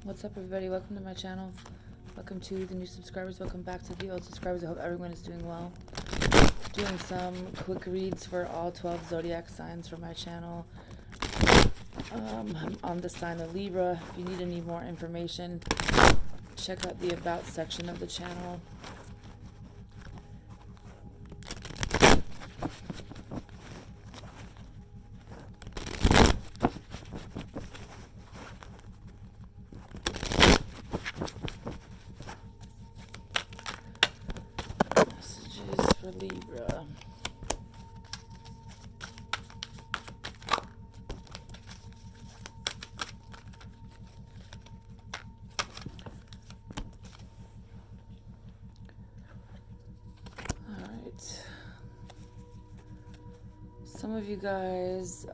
What's up, everybody? Welcome to my channel. Welcome to the new subscribers. Welcome back to the old subscribers. I hope everyone is doing well. Doing some quick reads for all 12 zodiac signs for my channel. I'm on the sign of Libra. If you need any more information, check out the About section of the channel. Messages for Libra. Alright. Some of you guys,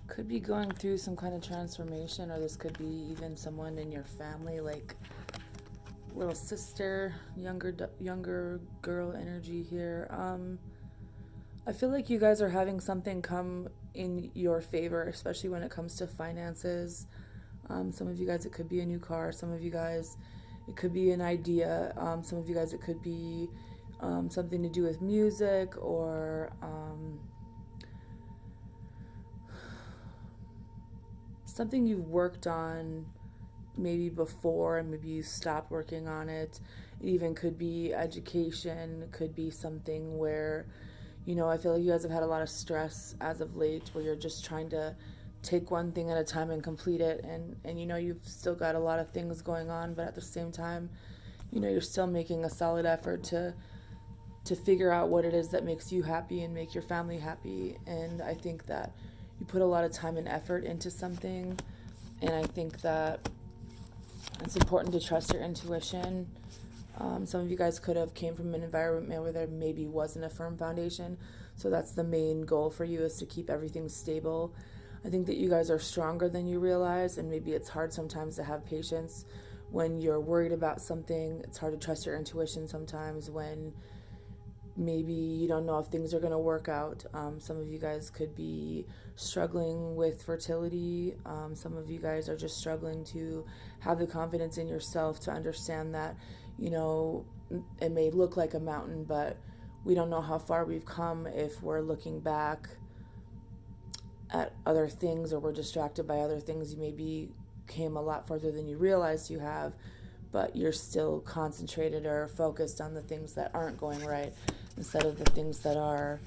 could be going through some kind of transformation, or this could be even someone in your family, like little sister, younger girl energy here. I feel like you guys are having something come in your favor, especially when it comes to finances. Some of you guys, it could be a new car. Some of you guys, it could be an idea. Some of you guys, it could be something to do with music, or something you've worked on maybe before and maybe you stopped working on it. It even could be education. It could be something where, you know, I feel like you guys have had a lot of stress as of late, where you're just trying to take one thing at a time and complete it, and you know, you've still got a lot of things going on, but at the same time, you know, you're still making a solid effort to figure out what it is that makes you happy and make your family happy. And I think that you put a lot of time and effort into something, and I think that it's important to trust your intuition. Some of you guys could have came from an environment where there maybe wasn't a firm foundation, so that's the main goal for you, is to keep everything stable. I think that you guys are stronger than you realize, and maybe it's hard sometimes to have patience when you're worried about something. It's hard to trust your intuition sometimes when maybe you don't know if things are going to work out. Some of you guys could be struggling with fertility. Some of you guys are just struggling to have the confidence in yourself to understand that, you know, it may look like a mountain, but we don't know how far we've come if we're looking back at other things, or we're distracted by other things. You maybe came a lot further than you realized you have, but you're still concentrated or focused on the things that aren't going right instead of the things that are.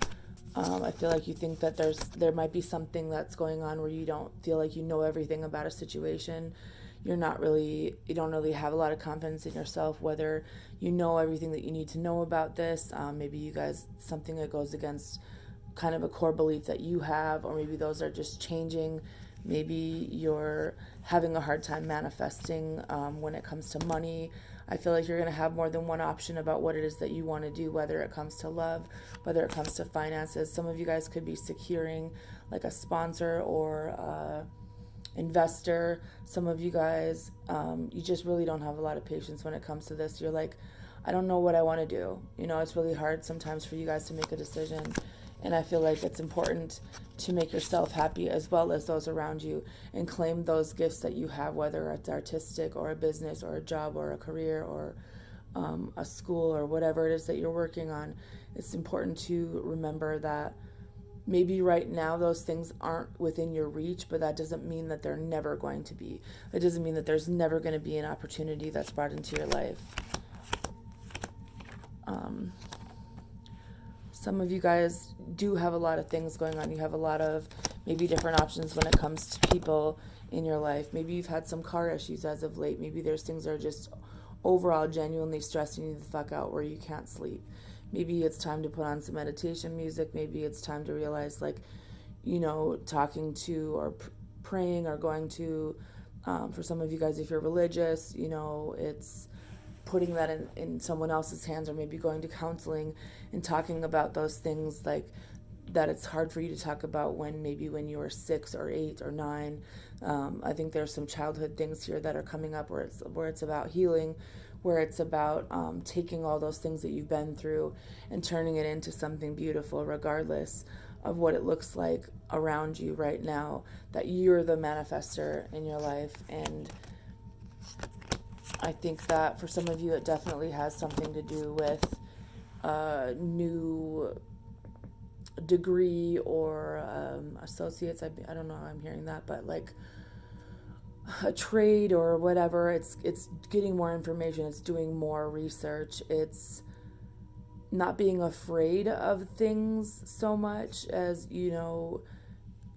I feel like you think that there might be something that's going on where you don't feel like you know everything about a situation. You don't really have a lot of confidence in yourself, whether you know everything that you need to know about this. Maybe you guys, something that goes against kind of a core belief that you have, or maybe those are just changing. Maybe you're having a hard time manifesting when it comes to money. I feel like you're going to have more than one option about what it is that you want to do, whether it comes to love, whether it comes to finances. Some of you guys could be securing like a sponsor or investor. Some of you guys, you just really don't have a lot of patience when it comes to this. You're like, I don't know what I want to do. You know, it's really hard sometimes for you guys to make a decision. And I feel like it's important to make yourself happy as well as those around you, and claim those gifts that you have, whether it's artistic or a business or a job or a career or a school or whatever it is that you're working on. It's important to remember that maybe right now those things aren't within your reach, but that doesn't mean that they're never going to be. It doesn't mean that there's never going to be an opportunity that's brought into your life. Some of you guys do have a lot of things going on. You have a lot of maybe different options when it comes to people in your life. Maybe you've had some car issues as of late. Maybe there's things that are just overall genuinely stressing you the fuck out, where you can't sleep. Maybe it's time to put on some meditation music. Maybe it's time to realize, like, you know, talking to or praying or going to, for some of you guys, if you're religious, you know, it's putting that in someone else's hands, or maybe going to counseling and talking about those things, like that it's hard for you to talk about when you were 6 or 8 or 9. I think there's some childhood things here that are coming up where it's about healing, where it's about taking all those things that you've been through and turning it into something beautiful, regardless of what it looks like around you right now, that you're the manifester in your life. And I think that for some of you, it definitely has something to do with a new degree or associates. I don't know how I'm hearing that, but like a trade or whatever. It's getting more information. It's doing more research. It's not being afraid of things so much as,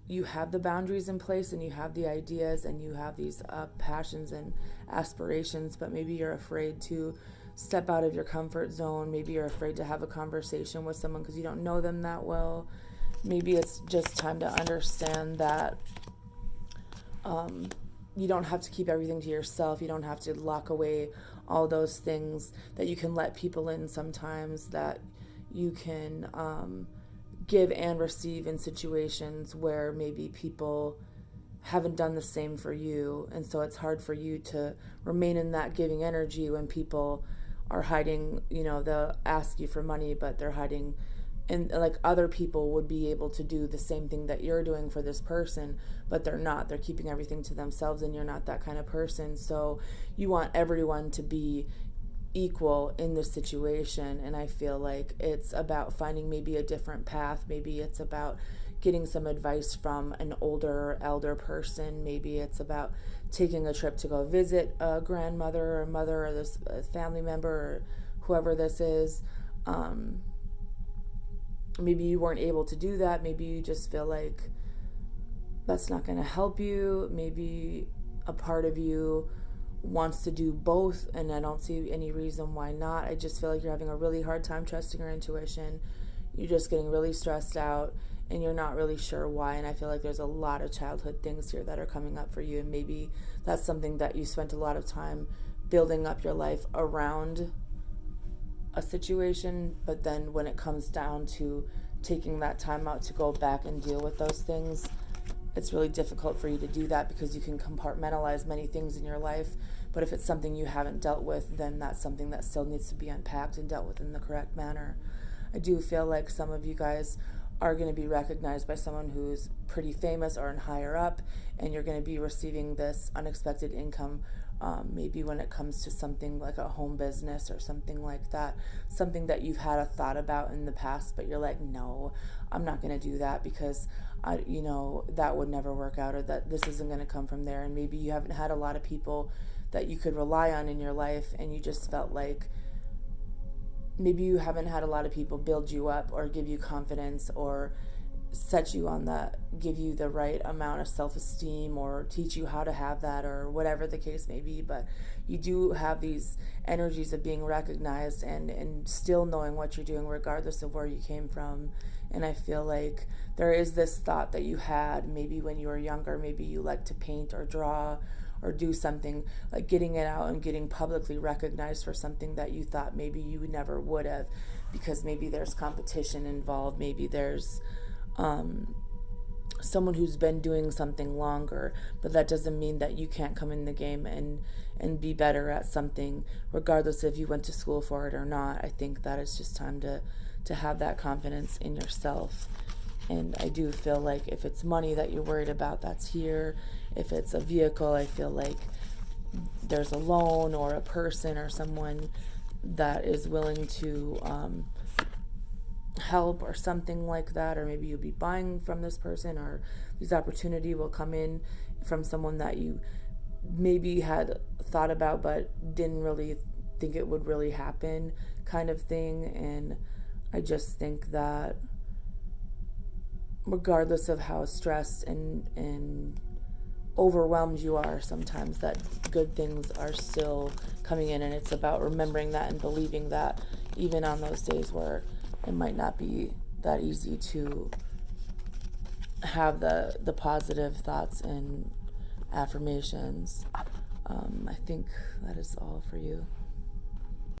you have the boundaries in place and you have the ideas and you have these passions and aspirations, but maybe you're afraid to step out of your comfort zone. Maybe you're afraid to have a conversation with someone because you don't know them that well. Maybe it's just time to understand that you don't have to keep everything to yourself. You don't have to lock away all those things, that you can let people in sometimes, that you can give and receive in situations where maybe people haven't done the same for you. And so it's hard for you to remain in that giving energy when people are hiding, they'll ask you for money, but they're hiding. And like other people would be able to do the same thing that you're doing for this person, but they're not. They're keeping everything to themselves, and you're not that kind of person. So you want everyone to be equal in this situation. And I feel like it's about finding maybe a different path. Maybe it's about getting some advice from an elder person. Maybe it's about taking a trip to go visit a grandmother or mother or this family member or whoever this is. Maybe you weren't able to do that. Maybe you just feel like that's not going to help you. Maybe a part of you wants to do both, and I don't see any reason why not. I just feel like you're having a really hard time trusting your intuition. You're just getting really stressed out, and you're not really sure why. And I feel like there's a lot of childhood things here that are coming up for you, and maybe that's something that you spent a lot of time building up your life around a situation, but then when it comes down to taking that time out to go back and deal with those things, it's really difficult for you to do that because you can compartmentalize many things in your life. But if it's something you haven't dealt with, then that's something that still needs to be unpacked and dealt with in the correct manner. I do feel like some of you guys are going to be recognized by someone who's pretty famous or in higher up, and you're going to be receiving this unexpected income, maybe when it comes to something like a home business or something like that, something that you've had a thought about in the past, but you're like, no, I'm not going to do that because that would never work out, or that this isn't going to come from there. And maybe you haven't had a lot of people that you could rely on in your life, and you just felt like maybe you haven't had a lot of people build you up or give you confidence or set you on that, give you the right amount of self-esteem or teach you how to have that, or whatever the case may be. But you do have these energies of being recognized and still knowing what you're doing regardless of where you came from. And I feel like there is this thought that you had maybe when you were younger. Maybe you like to paint or draw or do something, like getting it out and getting publicly recognized for something that you thought maybe you never would have, because maybe there's competition involved. Maybe there's someone who's been doing something longer, but that doesn't mean that you can't come in the game and be better at something regardless if you went to school for it or not. I think that it's just time to have that confidence in yourself. And I do feel like if it's money that you're worried about, that's here. If it's a vehicle, I feel like there's a loan or a person or someone that is willing to help or something like that. Or maybe you'll be buying from this person, or this opportunity will come in from someone that you maybe had thought about but didn't really think it would really happen, kind of thing. And I just think that regardless of how stressed and overwhelmed you are sometimes, that good things are still coming in. And it's about remembering that and believing that, even on those days where it might not be that easy to have the positive thoughts and affirmations. I think that is all for you.